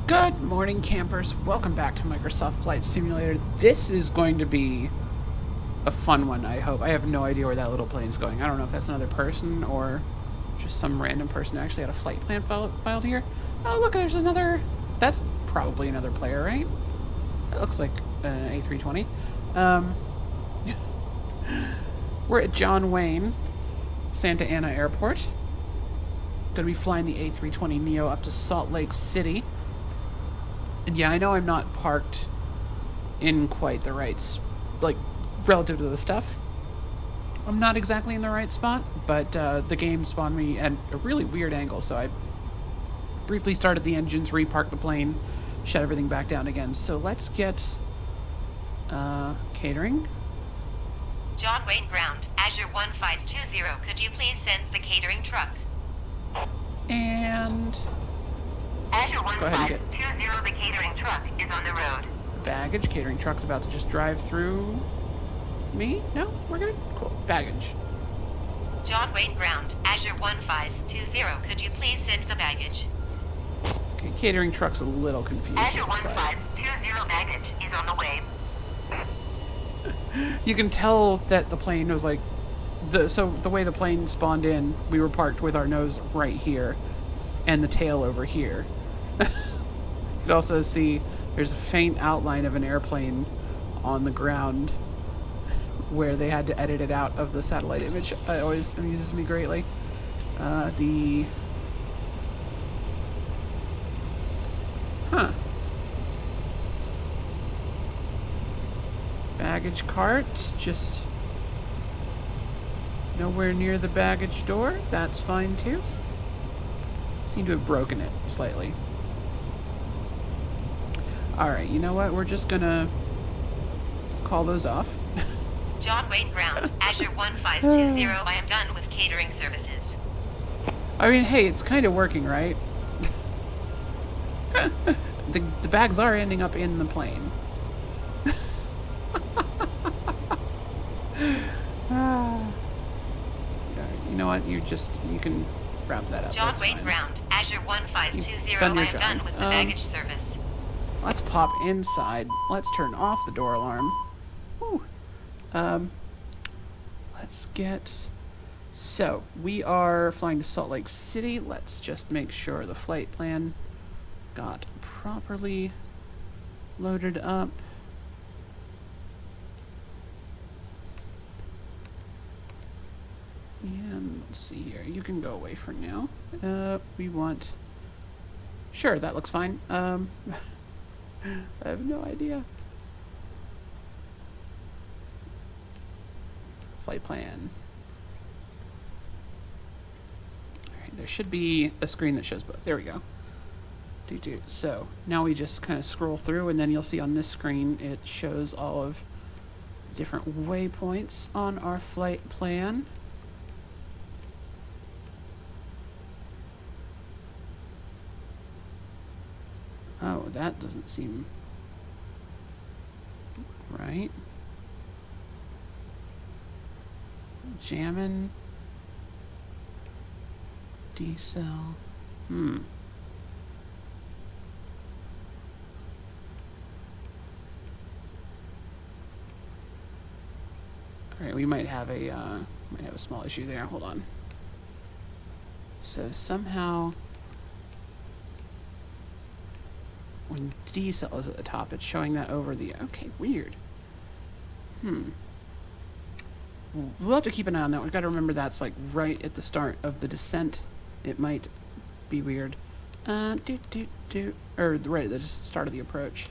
Good morning, campers. Welcome back to Microsoft Flight Simulator. This is going to be a fun one, I hope. I have no idea where that little plane's going. I don't know if that's another person or just some random person who actually had a flight plan filed here. Oh, look, there's another... That's probably another player, right? That looks like an A320. We're at John Wayne, Santa Ana Airport. Gonna be flying the A320neo up to Salt Lake City. And yeah, I know I'm not parked in quite the right, like, relative to the stuff. I'm not exactly in the right spot, but the game spawned me at a really weird angle, so I briefly started the engines, reparked the plane, shut everything back down again. So let's get catering. John Wayne Ground, Azure 1520. Could you please send the catering truck? And Azure go ahead and get 1520, the catering truck is on the road. baggage. Catering truck's about to just drive through me. No, we're good. Cool. Baggage. John Wayne Ground, Azure 1520. Could you please send the baggage? Okay, catering truck's a little confused. Azure 1520 baggage is on the way. You can tell that the plane was like, so the way the plane spawned in, we were parked with our nose right here, and the tail over here. You can also see there's a faint outline of an airplane on the ground where they had to edit it out of the satellite image. It always amuses me greatly. Baggage cart, just nowhere near the baggage door. That's fine too. Seem to have broken it slightly. Alright, you know what? We're just gonna call those off. John Wayne Ground, Azure 1520. I am done with catering services. I mean, hey, it's kind of working, right? The bags are ending up in the plane. You know what? You can wrap that up. John That's Wayne fine. Ground, Azure 1520. done your I am job. done with the baggage service. Let's pop inside. Let's turn off the door alarm. Whew. Let's get... So, we are flying to Salt Lake City. Let's just make sure the flight plan got properly loaded up. And let's see here. You can go away for now. We want... Sure, that looks fine. I have no idea. Flight plan. Alright, there should be a screen that shows both. There we go. So, now we just kind of scroll through, and then you'll see on this screen it shows all of the different waypoints on our flight plan. Oh, that doesn't seem right. Jammin'. D-cell. Alright, we might have a small issue there. Hold on. So somehow when D-cell is at the top, it's showing that over the... Okay, weird. We'll have to keep an eye on that. We've got to remember that's like right at the start of the descent. It might be weird. Or right at the start of the approach.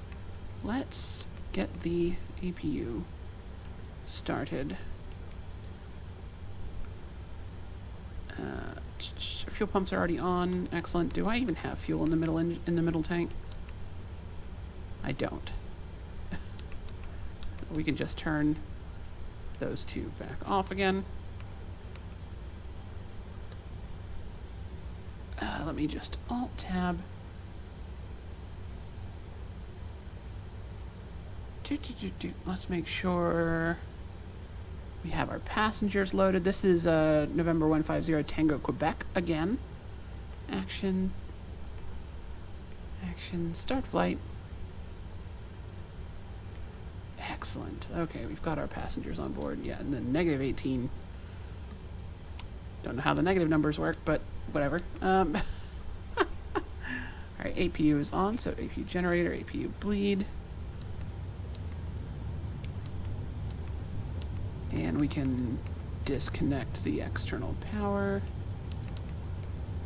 Let's get the APU started. Fuel pumps are already on. Excellent. Do I even have fuel in the middle tank? I don't. We can just turn those two back off again. Let me just Alt-Tab. Let's make sure we have our passengers loaded. This is November 150 Tango Quebec again. Action. Action, start flight. Excellent. Okay, we've got our passengers on board. Yeah, and then negative 18. Don't know how the negative numbers work, but whatever. Alright, APU is on, so APU generator, APU bleed. And we can disconnect the external power.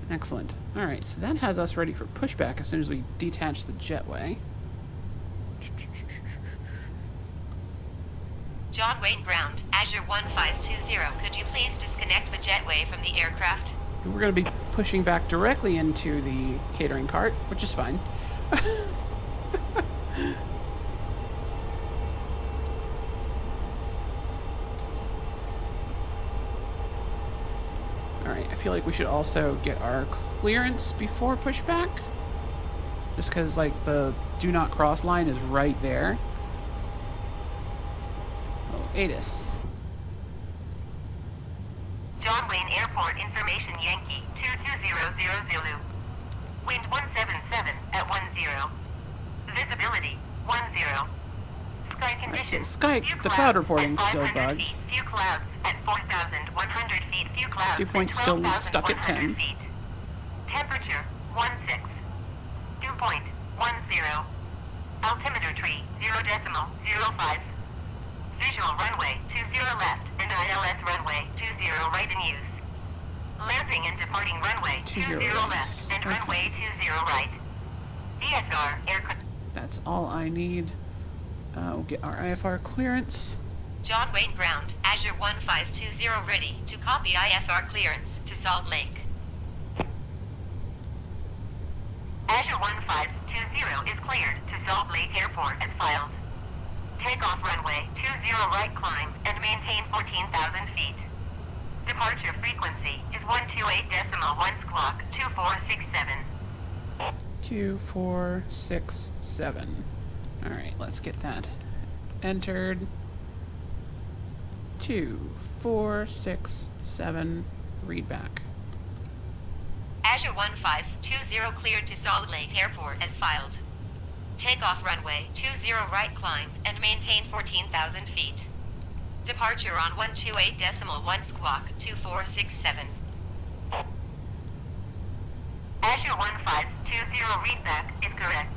Excellent. Alright, so that has us ready for pushback as soon as we detach the jetway. John Wayne Ground, Azure 1520. Could you please disconnect the jetway from the aircraft? We're going to be pushing back directly into the catering cart, which is fine. Alright, I feel like we should also get our clearance before pushback. Just because, like, the do not cross line is right there. Oh, ATIS. John Wayne Airport Information Yankee 2200 Zulu. Wind 177 at 10. Visibility 10. Sky conditions. Right, so sky, few the clouds cloud reporting's at still 500 bugged. feet. Few clouds at 4,100 feet. Few clouds Dew point at still stuck at 12,100 10. feet. Temperature 16. Dew point 10. Altimeter tree 0.05. Visual runway 20 left and ILS runway 20 right in use. Landing and departing runway 20 left and runway 20 right. DSR aircraft. That's all I need. We'll get our IFR clearance. John Wayne Ground, Azure 1520 ready to copy IFR clearance to Salt Lake. Azure 1520 is cleared to Salt Lake Airport as filed. Takeoff runway 20 right climb and maintain 14,000 feet. Departure frequency is 128.1 squawk 2467. 2467. Alright, let's get that entered. 2467. Read back. Azure 1520 cleared to Salt Lake Airport as filed. Takeoff runway 20 right climb and maintain 14,000 feet. Departure on 128.1 squawk 2467. Azure 1520 readback is correct.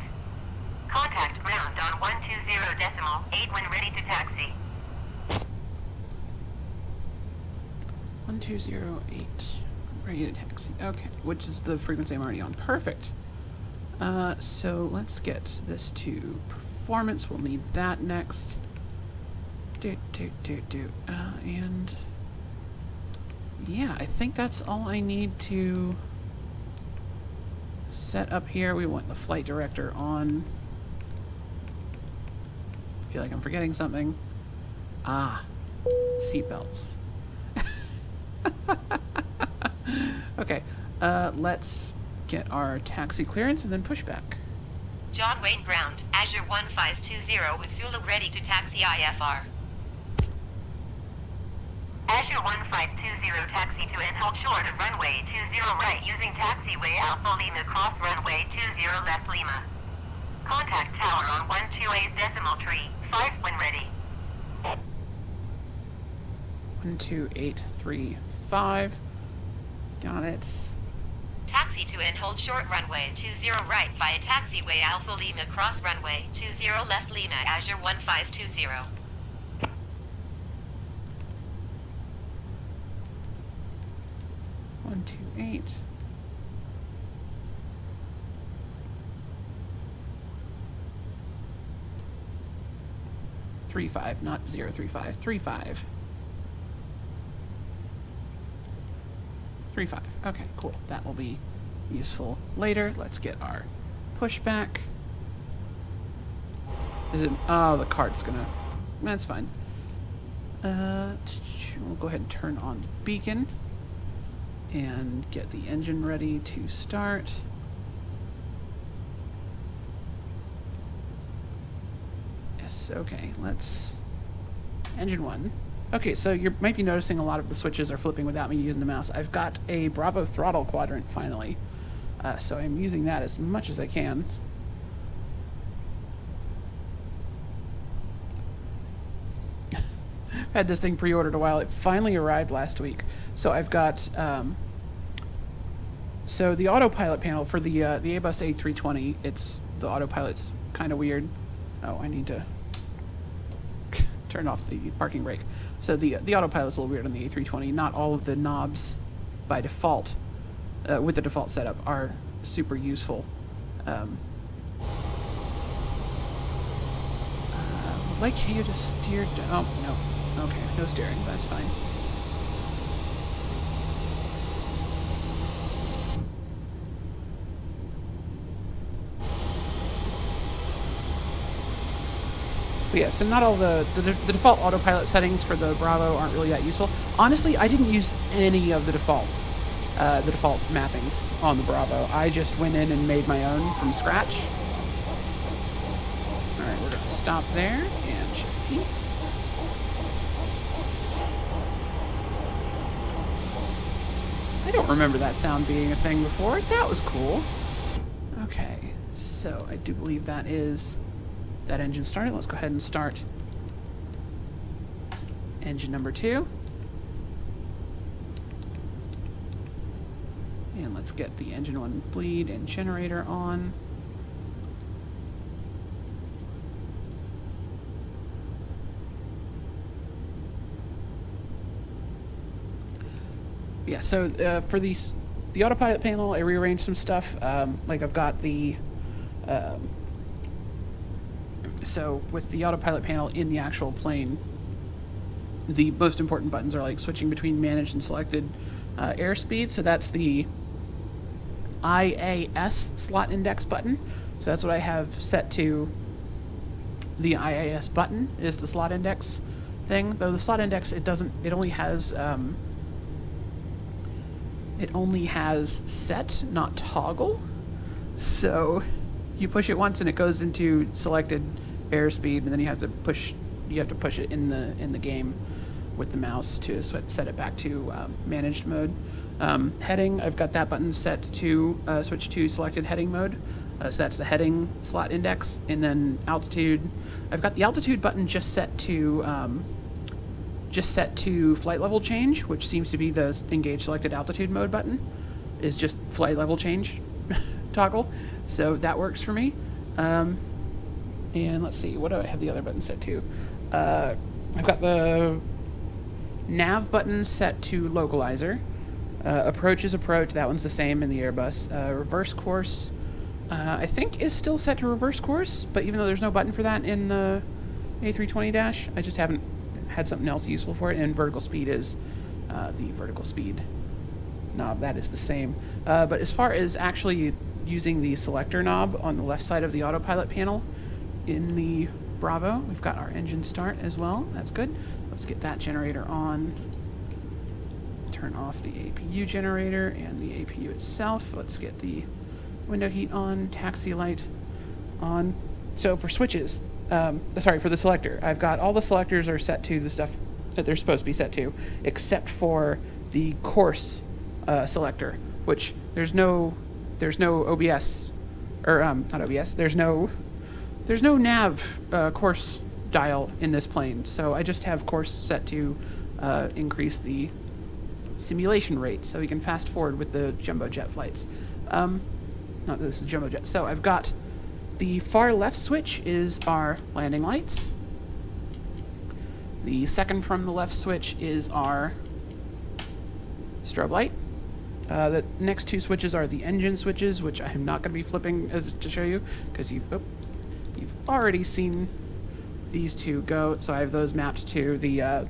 Contact ground on 120.8 when ready to taxi. 1208. Ready to taxi. Okay, which is the frequency I'm already on. Perfect. So let's get this to performance. We'll need that next. And yeah, I think that's all I need to set up here. We want the flight director on. I feel like I'm forgetting something. Ah, seatbelts. Okay, let's get our taxi clearance and then push back. John Wayne Ground, Azure 1520 with Zulu ready to taxi IFR. Azure 1520 taxi to and hold short of runway 20 right using taxiway Alpha Lima cross runway 20 left Lima. Contact tower on 128.3 when ready. 12835. Got it. Taxi to and hold short runway 20 right via taxiway Alpha Lima cross runway 20 left Lima Azure 1520. 128. Three five, not 035. 35. 35. Okay, cool. That will be useful later. Let's get our pushback. Is it? Oh, the cart's gonna. That's fine. We'll go ahead and turn on beacon and get the engine ready to start. Yes, okay, let's... Engine 1. Okay, so you might be noticing a lot of the switches are flipping without me using the mouse. I've got a Bravo Throttle Quadrant, finally. So I'm using that as much as I can. had this thing pre-ordered a while. It finally arrived last week. So I've got so the autopilot panel for the Airbus A320. It's the autopilot's kind of weird. Oh, I need to turn off the parking brake. So the autopilot's a little weird on the A320. Not all of the knobs by default with the default setup are super useful. I'd like you to steer down. Oh, no. Okay, no steering. That's fine. But yeah, so not all the default autopilot settings for the Bravo aren't really that useful. Honestly, I didn't use any of the defaults, the default mappings on the Bravo. I just went in and made my own from scratch. Alright, we're going to stop there and shift key. I don't remember that sound being a thing before. That was cool. Okay, so I do believe that is that engine started. Let's go ahead and start engine number 2. And let's get the engine 1 bleed and generator on. Yeah, so for the autopilot panel, I rearranged some stuff. Like I've got the so with the autopilot panel in the actual plane, the most important buttons are like switching between managed and selected airspeed. So that's the IAS slot index button. So that's what I have set to. The IAS button is the slot index thing. Though the slot index, it only has set, not toggle. So you push it once and it goes into selected airspeed, and then you have to push it in the game with the mouse to set it back to managed mode. Heading, I've got that button set to switch to selected heading mode. So that's the heading slot index, and then altitude. I've got the altitude button just set to flight level change, which seems to be the engage selected altitude mode button. Is just flight level change toggle, so that works for me. And let's see, what do I have the other button set to? I've got the nav button set to localizer. Approach is approach, that one's the same in the Airbus. Reverse course, I think is still set to reverse course, but even though there's no button for that in the A320-, I just haven't had something else useful for it. And vertical speed is the vertical speed knob, that is the same. But as far as actually using the selector knob on the left side of the autopilot panel in the Bravo, we've got our engine start as well. That's good. Let's get that generator on. Turn off the APU generator and the APU itself. Let's get the window heat on, taxi light on. So for switches, for the selector, I've got all the selectors are set to the stuff that they're supposed to be set to, except for the course selector, which there's no OBS, or not OBS. There's no nav course dial in this plane, so I just have course set to increase the simulation rate, so we can fast forward with the jumbo jet flights. Not this is jumbo jet. So I've got the far left switch is our landing lights. The second from the left switch is our strobe light. The next two switches are the engine switches, which I'm not going to be flipping to show you because you've already seen these two go. So I have those mapped to the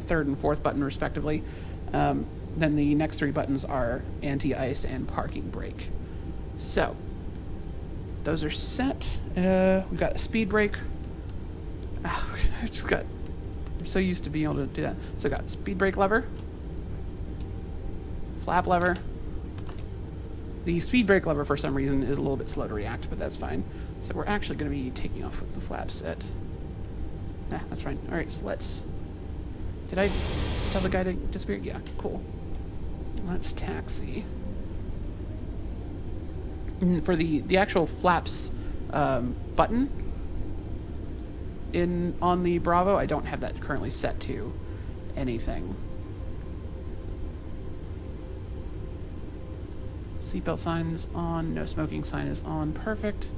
third and fourth button respectively. Then the next three buttons are anti-ice and parking brake. So those are set. We've got a speed brake. Oh, I'm so used to being able to do that. So I've got speed brake lever, flap lever. The speed brake lever for some reason is a little bit slow to react, but that's fine. So we're actually going to be taking off with the flaps set. That's fine. All right, so let's... Did I tell the guy to disappear? Yeah, cool. Let's taxi. For the actual flaps button, on the Bravo. I don't have that currently set to anything. Seatbelt sign is on. No smoking sign is on. Perfect.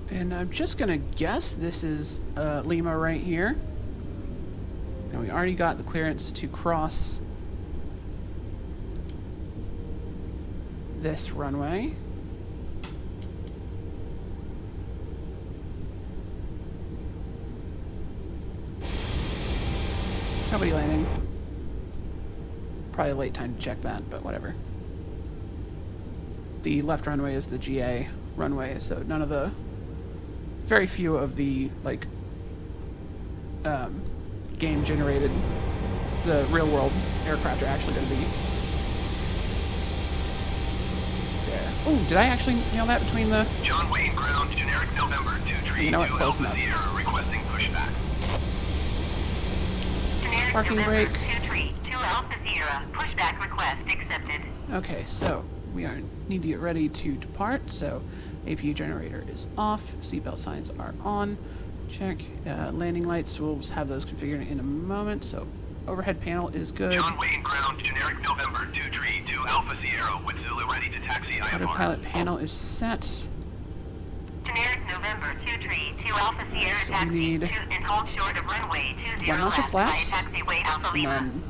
And I'm just gonna guess this is Lima right here. And we already got the clearance to cross this runway. Nobody landing. Probably a late time to check that, but whatever. The left runway is the GA runway, so none of the... Very few of the, like, game-generated, the real-world aircraft are actually going to be there. Oh, did I actually nail that between the... John Wayne ground, generic November 232 You know what, close Alpha enough. Sierra, requesting pushback. Generic Parking November brake. 232 Alpha Sierra. Pushback request accepted. Okay, so we need to get ready to depart, so APU generator is off, seatbelt signs are on, check, landing lights, we'll have those configured in a moment, so overhead panel is good. John Wayne ground, generic November 232 Alpha Sierra, with Zulu ready to taxi IFR. Autopilot panel is set. Generic November 232 Alpha Sierra So we taxi need to and hold short of runway 20 one notch of left flaps, via taxiway Alpha and Lima. then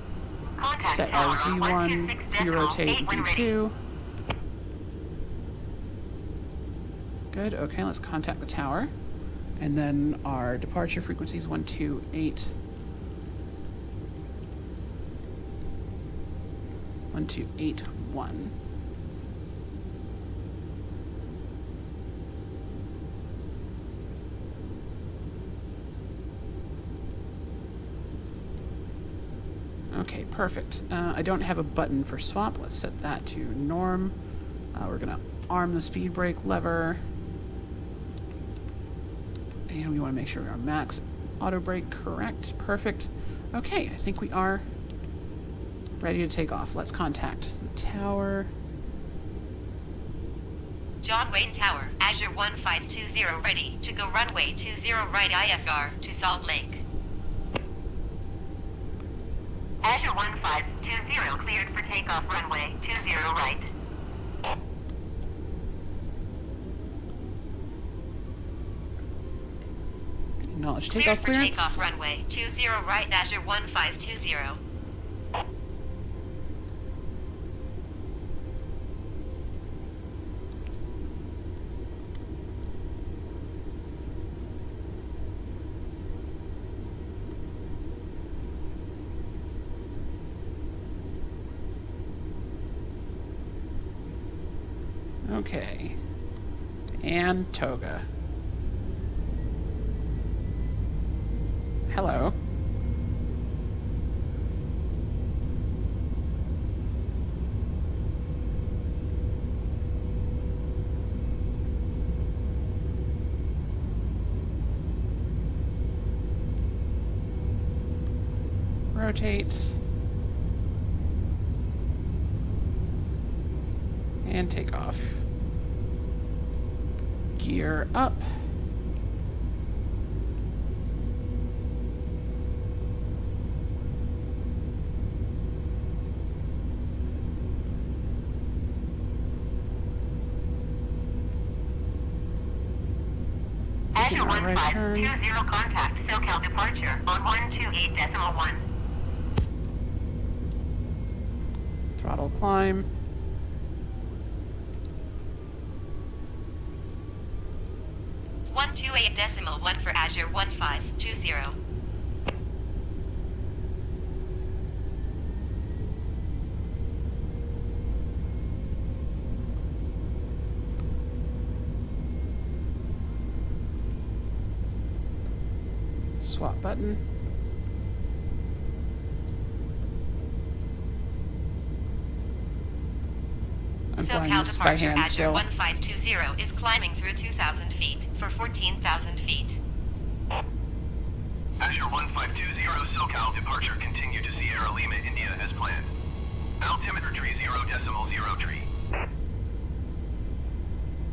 Contact set our tower on V1, 126 V-rotate, when ready. V2. Good, okay, let's contact the tower. And then our departure frequency is 128. 1281. Okay, perfect. I don't have a button for swap. Let's set that to norm. We're gonna arm the speed brake lever. And we want to make sure our max auto brake correct. Perfect. Okay, I think we are ready to take off. Let's contact the tower. John Wayne Tower, Azure 1520 ready to go runway 20 right IFR to Salt Lake. Azure 1520 cleared for takeoff runway 20 right. Acknowledge Cleared takeoff for clearance. takeoff runway 20 right Azure 1520. Okay. And toga. Hello. Rotate. And take off. Gear up. Azure Right turn. 1520 contact SoCal departure on 128.1. Throttle climb. One 128.1 for Azure 1520. Swap button. I'm flying SoCal this by departure hand Azure still. 1520 is climbing through 2,000 feet for 14,000 feet. Azure 1520 SoCal departure continue to Sierra Lima, India as planned. Altimeter tree 0.0 tree.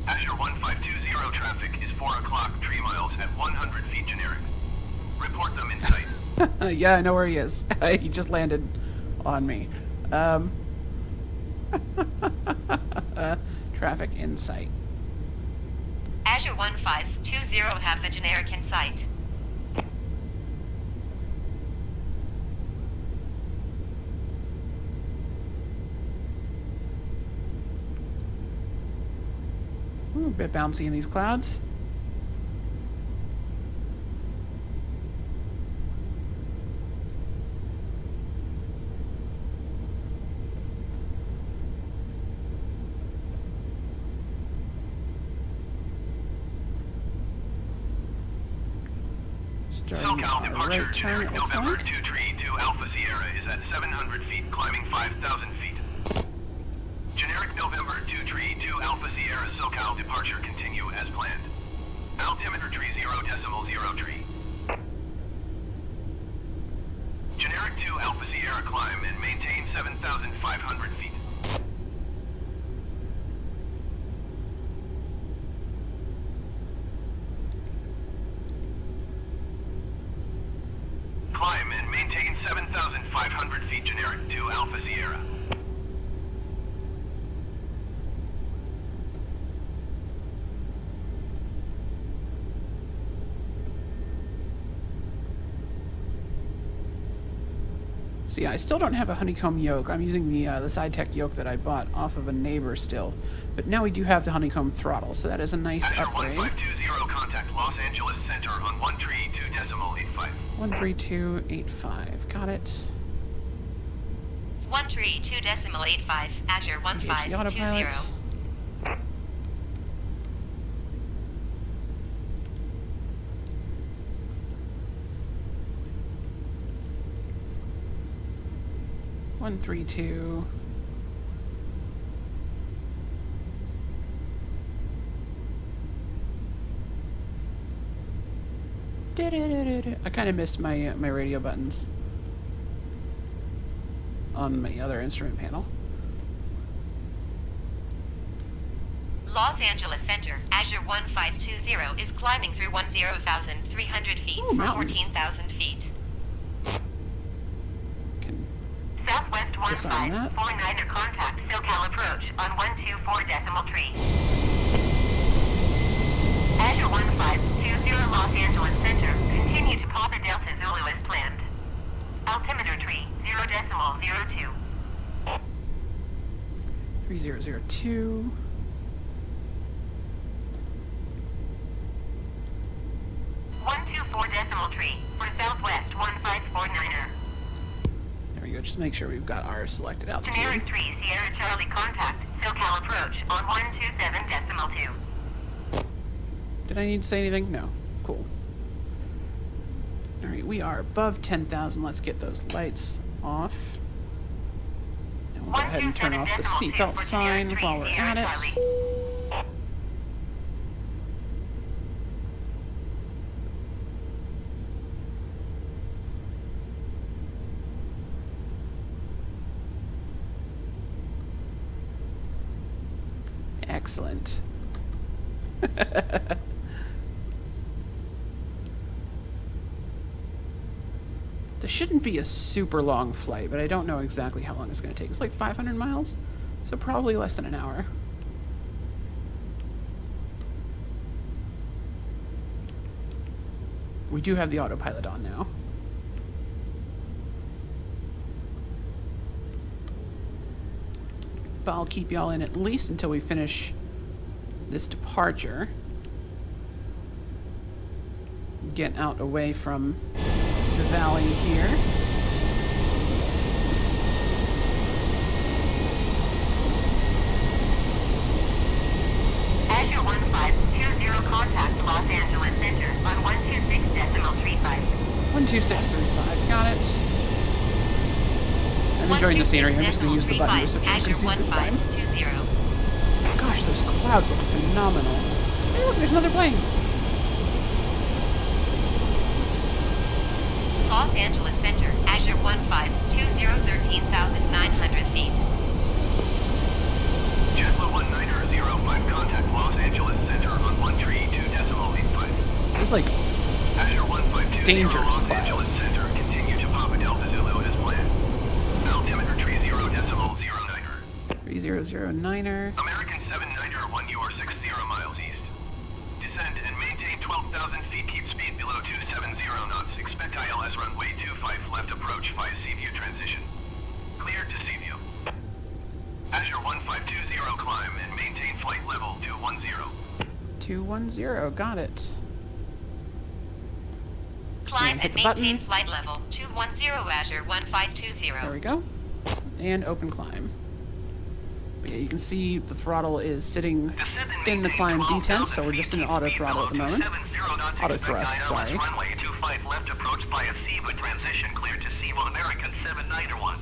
Azure 1520 traffic is 4 o'clock, 3 miles at 100 feet generic. Report them in sight. Yeah, I know where he is. He just landed on me. Traffic in sight. Azure 1520 have the generic in sight. Ooh, a bit bouncy in these clouds. Starting SoCal our departure right turn, generic it looks November like. 2 tree to Alpha Sierra is at 700 feet, climbing 5,000 feet. Generic November 2 tree to Alpha Sierra SoCal departure continue as planned. Altimeter tree 0.0 tree. Generic 2 Alpha Sierra climb and maintain 7,500 feet. Climb and maintain 7,500 feet generic to Alpha Sierra. So yeah, I still don't have a Honeycomb yoke. I'm using the Saitek yoke that I bought off of a neighbor still. But now we do have the Honeycomb throttle, so that is a nice Azure upgrade. 1520 contact Los Angeles Center on 1 tree 2.85. 13285. Got it. 1 tree 2.85. Azure Engage the autopilot. 1520. One, three, two. I kind of missed my my radio buttons on my other instrument panel. Los Angeles Center, Azure 1520 is climbing through 10,300 feet Ooh, for mountains. 14,000 feet. Can Southwest disarm that. 1549er contact SoCal approach on 124.3. Azure 1520 Los Angeles Center, continue to Papa Delta Zulu as planned. Altimeter tree 0.02. 3002. .3 for Southwest 1549er. There we go. Just make sure we've got our selected altitude. Generic 3 Sierra Charlie contact SoCal approach on 127.2. Did I need to say anything? No. Cool. Alright, we are above 10,000. Let's get those lights off. And we'll go ahead and turn off the seatbelt sign while we're at it. Excellent. This shouldn't be a super long flight, but I don't know exactly how long it's going to take. It's like 500 miles, so probably less than an hour. We do have the autopilot on now. But I'll keep y'all in at least until we finish this departure. Get out away from the valley here. Azure 1520 contact Los Angeles Center on 126.35. 12635, got it. I'm enjoying the scenery. I'm just going to use the button to switch frequencies this time. 1520. Gosh, those clouds look phenomenal. Hey, look, there's another plane. Los Angeles Center, Azure 1520, 13,900 feet. JetBlue 1905, contact Los Angeles Center on 132.85. It's like Azure 1520 dangerous Los Angeles clouds. Center, continue to Papa Delta Zulu as planned. Altimeter 30.09er. 3009er. American 791, you are 60 miles east. Descend and maintain 12,000 feet, keep speed below 270 knots. Expect ILS runway 25 left approach via Seaview transition. Cleared to Seaview. Azure 1520, climb and maintain flight level 210. 210, got it. Climb hit and the button. maintain flight level 210, Azure There 1520. we go. And open climb. But yeah, you can see the throttle is sitting in the climb detent, so we're just in auto throttle at the moment. Auto thrust, sorry. Runway 25 left approach via Seaview transition, cleared to Seaview. American 791.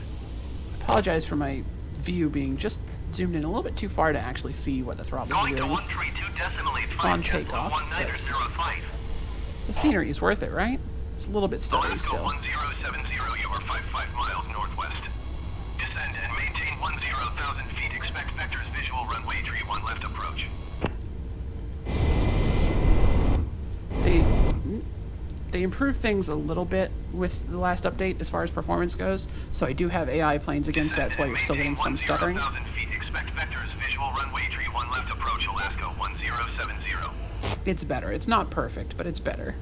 Apologize for my view being just zoomed in a little bit too far to actually see what the throttle is Going to doing 132.85. on takeoff. But 1905. the scenery is worth it, right? It's a little bit steady Alaska still. 1070, you are 55 miles northwest. Descend and maintain 10,000 feet. Expect vectors visual runway 31 left approach. They improved things a little bit with the last update as far as performance goes, so I do have AI planes against that. That's why you're still getting some stuttering. 10,000 feet. Expect vectors visual runway 31 left approach. Alaska 1070. It's better. It's not perfect, but it's better.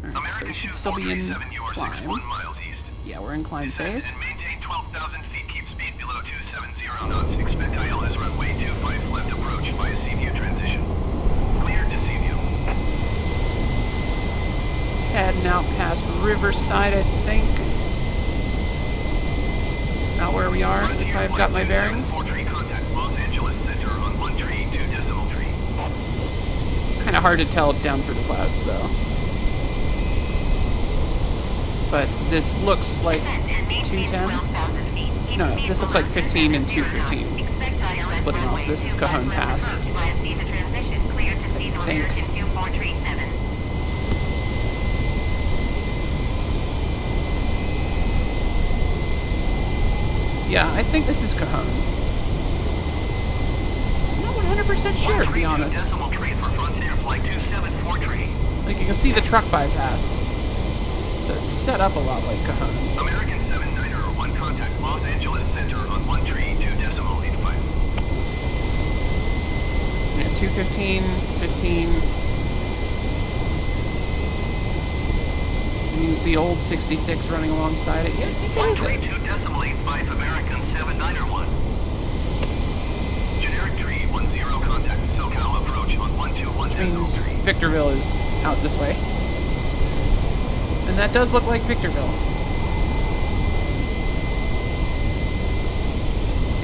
Alright, so we should still be in 2437, you are climb. 61 miles east. Yeah, we're in climb phase. And maintain 12,000 feet. Keep speed below 270 knots. Expect ILS runway 25 left approach via Seaview transition. Cleared to Seaview. Heading out past Riverside, I think. Not where we are, if I've got my bearings. Contact Los Angeles Center on 132.3. Kind of hard to tell down through the clouds, though. But this looks like 210. No, this looks like 15 and 215. Splitting off, so this is Cajon Pass. I think. Yeah, I think this is Cajon. I'm not 100% sure, to be honest. Like, you can see the truck bypass. So it's set up a lot like Cajon. American 79er, 1 contact Los Angeles Center on 132.85. Yeah, 215, 15. And you can see old 66 running alongside it. Yeah, I think that is it. 132.85 American 79er 1. Generic tree 10 contact SoCal approach on 121. Means Victorville is out this way. And that does look like Victorville.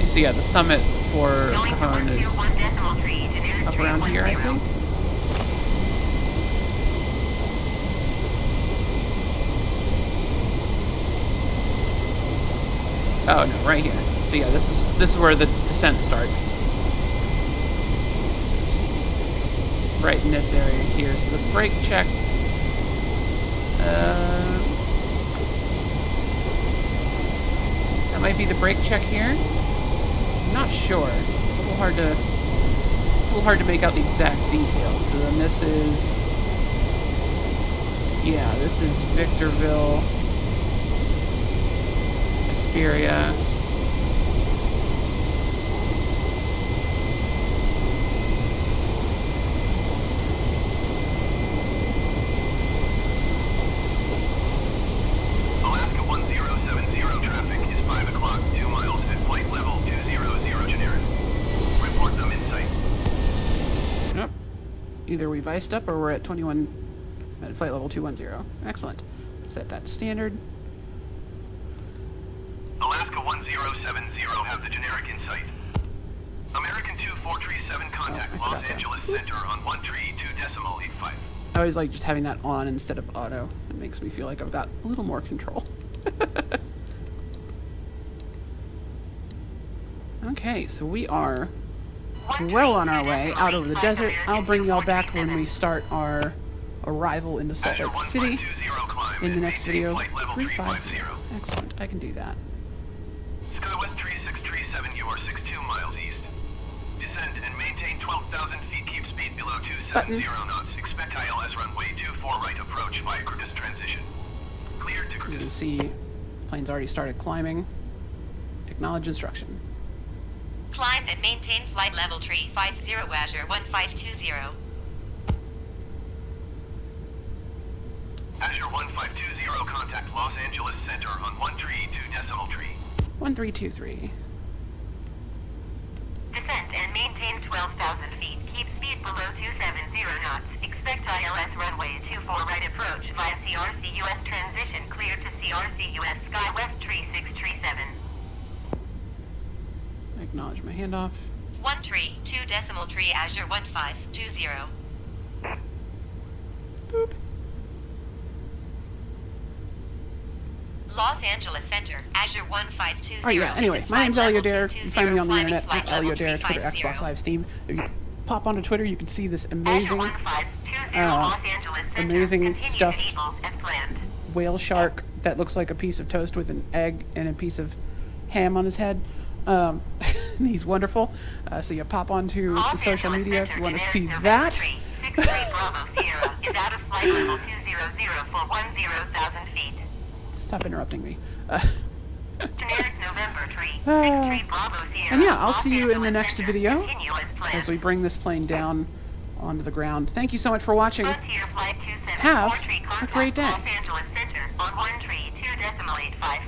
You see, yeah, the summit for Cajon is up around here, I think. Oh no, right here. So yeah, this is where the descent starts. Right in this area here. So the brake check. That might be the brake check here. I'm not sure. A little hard to make out the exact details. So then this is, yeah, this is Victorville, Hesperia. Alaska 1070 traffic is 5 o'clock, 2 miles at flight level 200 generic. Report them in sight. Yep. Either we've iced up or we're at 21 at flight level 210. Excellent. Set that to standard. Alaska 1070 have the generic in sight. American 2437 contact I Los forgot that. Angeles Center on 132.85. I always like just having that on instead of auto. It makes me feel like I've got a little more control. Okay, so we are well on our way out over the desert. I'll bring y'all back when we start our arrival into Salt Azure Lake City 1520 climb in the and next maintain video. flight level 350. Excellent. I can do that. Skywest 3637, you are 62 miles east. Descend and maintain 12,000 feet. Keep speed below 270 knots. Expect ILS runway 24 right approach via Crocus transition. Cleared to You Crocus. can see plane's already started climbing. Acknowledge instruction. Climb and maintain flight level 350 Azure 1520. Azure 1520, contact Los Angeles Center on 132.3. 1323. Descent and maintain 12,000 feet. Keep speed below 270 knots. Expect ILS runway 24 right approach via CRC US transition. Clear to CRC US Skywest 3637. Acknowledge my handoff. 132.3 Azure 1520. Boop. Los Angeles Center, Azure 1520. Alright, yeah, anyway, my name's Flight Elio level Dare. You find me on the climbing internet flight at level Elio Dare, Twitter, 350. Xbox Live, Steam. If you pop onto Twitter, you can see this Azure amazing 1520 Los Angeles Center. amazing Continue to stuffed eagle as planned. whale shark that looks like a piece of toast with an egg and a piece of ham on his head. He's wonderful. So you pop onto Los social Angeles media if Center, you want to generic see November that. 3, 63 Bravo Sierra is out of flight level 200 for 10,000 feet. Stop interrupting me. Generic November 3, 63 Bravo Sierra. And yeah, I'll Los see you in the Angeles next Center. video Continue as planned. as we bring this plane down onto the ground. Thank you so much for watching. Frontier Flight 27 Have Tree a great day. Los Angeles Center on 132.85.